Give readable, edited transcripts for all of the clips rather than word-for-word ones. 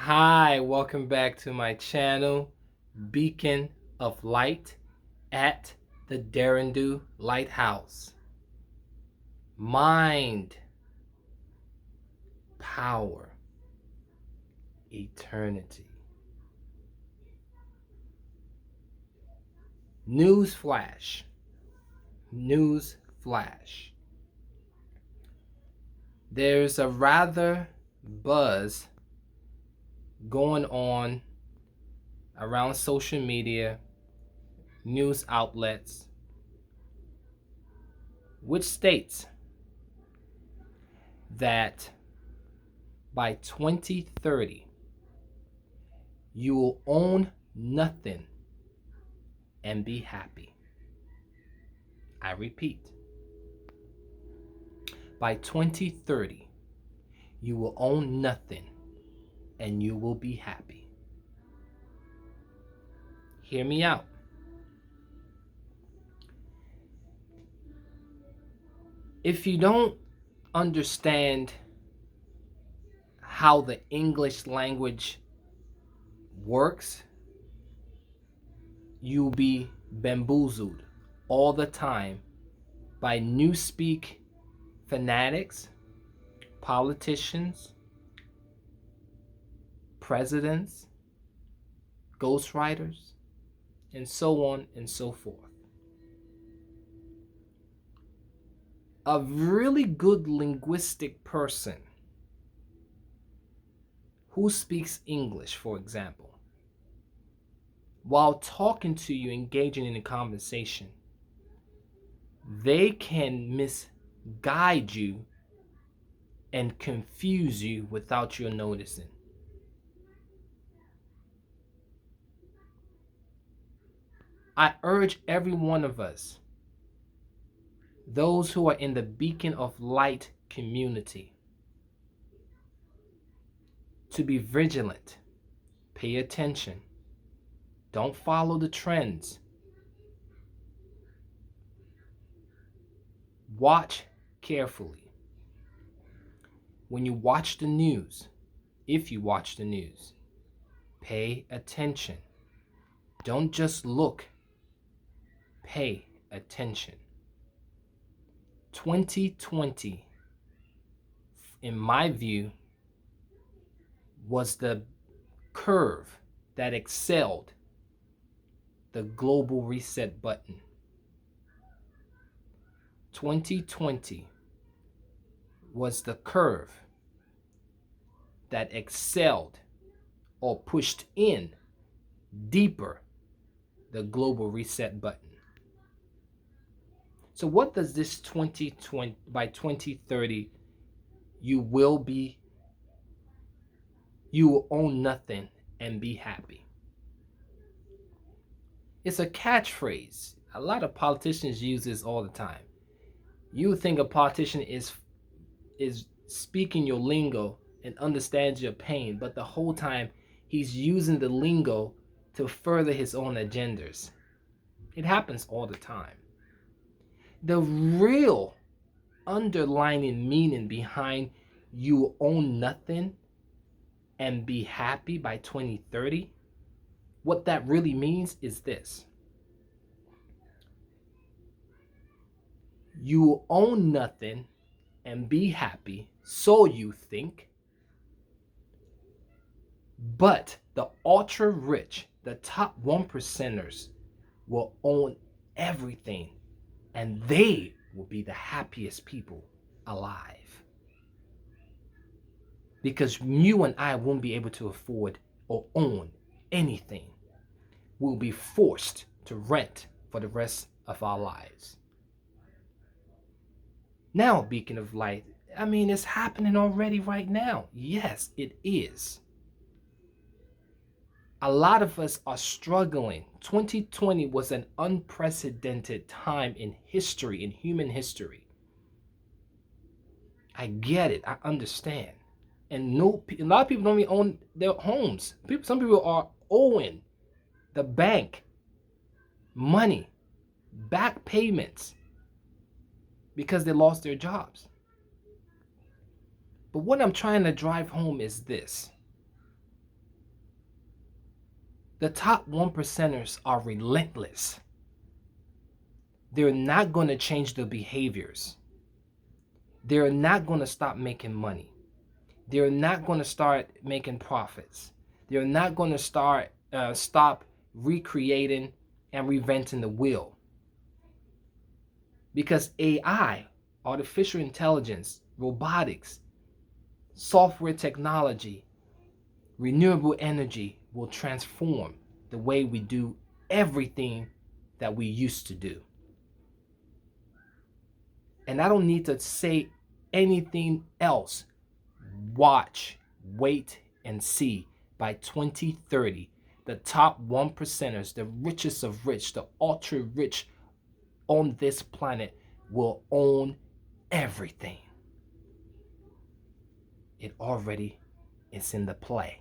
Hi, welcome back to my channel, Beacon of Light at the Darendu Lighthouse. Mind, power, eternity. News flash. News flash. There's a rather buzz going on around social media, news outlets, which states that by 2030, you will own nothing and be happy. I repeat, by 2030, you will own nothing and you will be happy. Hear me out. If you don't understand how the English language works, you'll be bamboozled all the time by Newspeak fanatics, politicians, presidents, ghostwriters, and so on and so forth. A really good linguistic person who speaks English, for example, while talking to you, engaging in a conversation, they can misguide you and confuse you without your noticing. I urge every one of us, those who are in the Beacon of Light community, to be vigilant. Pay attention. Don't follow the trends. Watch carefully. When you watch the news, if you watch the news, pay attention. Don't just look. Pay attention. 2020, in my view, was the curve that excelled the global reset button. 2020 was the curve that excelled or pushed in deeper the global reset button. So what does this 2020, by 2030, you will own nothing and be happy? It's a catchphrase. A lot of politicians use this all the time. You would think a politician is speaking your lingo and understands your pain, but the whole time he's using the lingo to further his own agendas. It happens all the time. The real underlying meaning behind you own nothing and be happy by 2030, what that really means is this. You own nothing and be happy, so you think, but the ultra rich, the top 1%ers, will own everything and they will be the happiest people alive. Because you and I won't be able to afford or own anything. We'll be forced to rent for the rest of our lives. Now, Beacon of Light, it's happening already right now. Yes, it is. A lot of us are struggling. 2020 was an unprecedented time in history, in human history. I get it. I understand. And a lot of people don't even own their homes. Some people are owing the bank money, back payments, because they lost their jobs. But what I'm trying to drive home is this. The top 1%ers are relentless. They're not going to change their behaviors. They're not going to stop making money. They're not going to start making profits. They're not going to stop recreating and reinventing the wheel. Because AI, artificial intelligence, robotics, software technology, renewable energy will transform the way we do everything that we used to do. And I don't need to say anything else. Watch, wait, and see. By 2030, the top 1%ers, the richest of rich, the ultra rich on this planet will own everything. It already is in the play.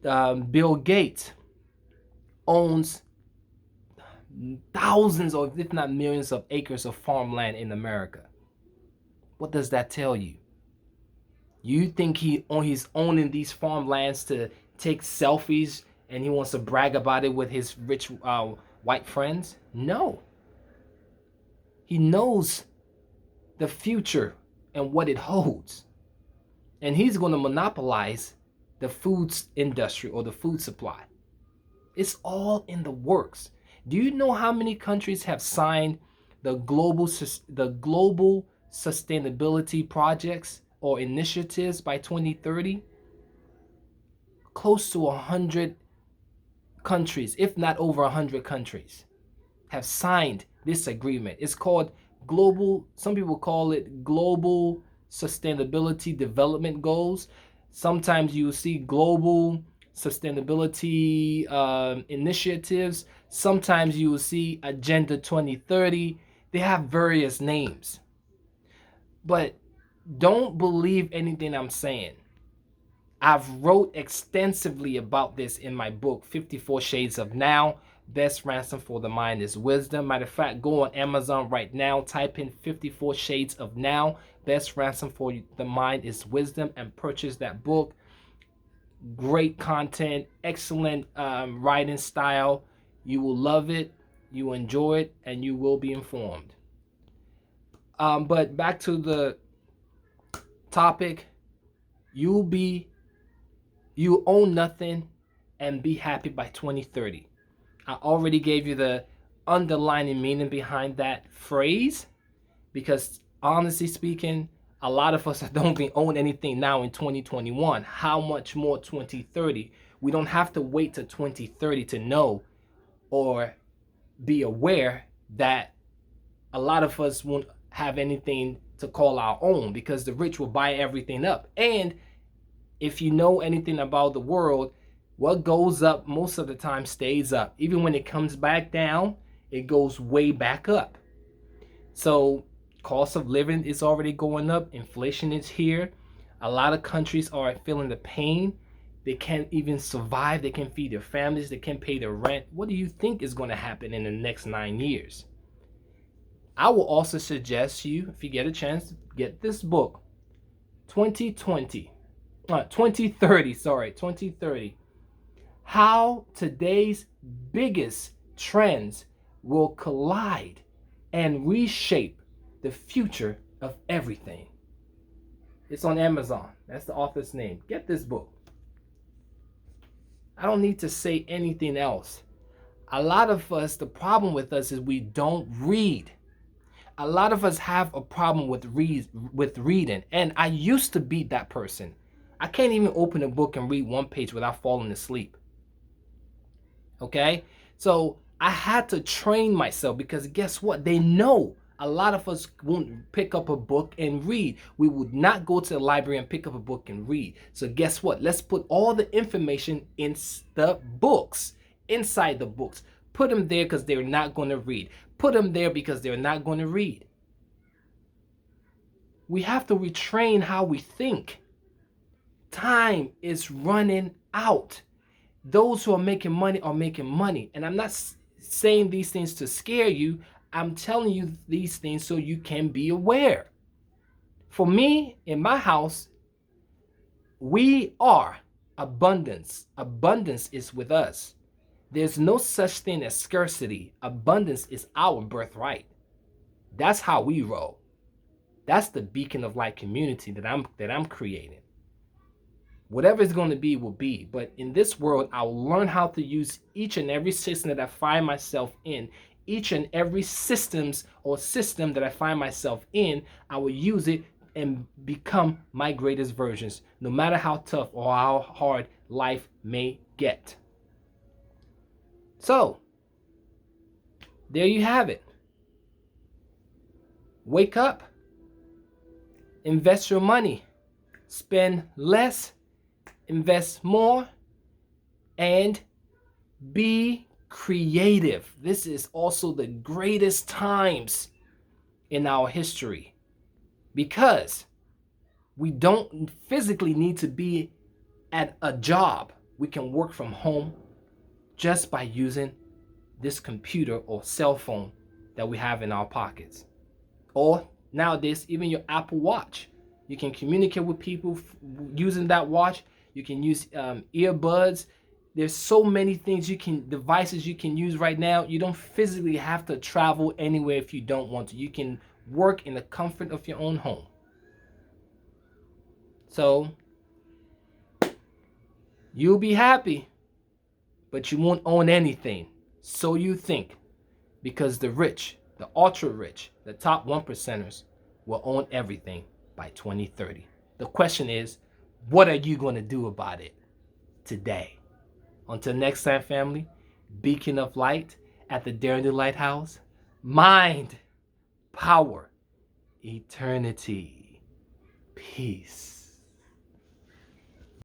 Bill Gates owns thousands or if not millions of acres of farmland in America. What does that tell you? You think he's owning these farmlands to take selfies and he wants to brag about it with his rich white friends? No. He knows the future and what it holds. And he's going to monopolize the food industry or the food supply. It's all in the works. Do you know how many countries have signed the global sustainability projects or initiatives by 2030? Close to 100 countries, if not over 100 countries, have signed this agreement. It's called global, some people call it global sustainability development goals. Sometimes you see global sustainability initiatives. Sometimes you will see Agenda 2030. They have various names. But don't believe anything I'm saying. I've wrote extensively about this in my book, 54 Shades of Now. Best ransom for the mind is wisdom. Matter of fact, go on Amazon right now, type in 54 Shades of Now, best ransom for the mind is wisdom, and purchase that book. Great content, excellent writing style. You will love it, you will enjoy it, and you will be informed. But back to the topic, you own nothing and be happy by 2030. I already gave you the underlying meaning behind that phrase, because honestly speaking, a lot of us don't even own anything now in 2021. How much more 2030? We don't have to wait to 2030 to know or be aware that a lot of us won't have anything to call our own, because the rich will buy everything up. And if you know anything about the world, what goes up most of the time stays up. Even when it comes back down, it goes way back up. So cost of living is already going up. Inflation is here. A lot of countries are feeling the pain. They can't even survive. They can't feed their families. They can't pay their rent. What do you think is going to happen in the next 9 years? I will also suggest you, if you get a chance, get this book, 2030, 2030. How today's biggest trends will collide and reshape the future of everything. It's on Amazon. That's the author's name. Get this book. I don't need to say anything else. A lot of us, the problem with us is we don't read. A lot of us have a problem with reading, and I used to be that person. I can't even open a book and read one page without falling asleep. Okay? So I had to train myself, because guess what? They know a lot of us won't pick up a book and read. We would not go to the library and pick up a book and read. So guess what? Let's put all the information in the books, inside the books. Put them there because they're not going to read. Put them there because they're not going to read. We have to retrain how we think. Time is running out. Those who are making money are making money. And I'm not saying these things to scare you. I'm telling you these things so you can be aware. For me, in my house, we are abundance. Abundance is with us. There's no such thing as scarcity. Abundance is our birthright. That's how we roll. That's the beacon of light community that I'm creating. Whatever it's going to be will be. But in this world, I'll learn how to use each and every system that I find myself in. Each and every system that I find myself in, I will use it and become my greatest versions, no matter how tough or how hard life may get. So, there you have it. Wake up. Invest your money. Spend less. Invest more. And be creative. This is also the greatest times in our history, because we don't physically need to be at a job. We can work from home just by using this computer or cell phone that we have in our pockets. Or nowadays, even your Apple Watch. You can communicate with people using that watch. You can use earbuds. There's so many devices you can use right now. You don't physically have to travel anywhere if you don't want to. You can work in the comfort of your own home. So, you'll be happy, but you won't own anything. So you think. Because the rich, the ultra rich, the top 1%ers will own everything by 2030. The question is, what are you going to do about it today? Until next time, family, beacon of light at the Daring Lighthouse. Mind, power, eternity. Peace.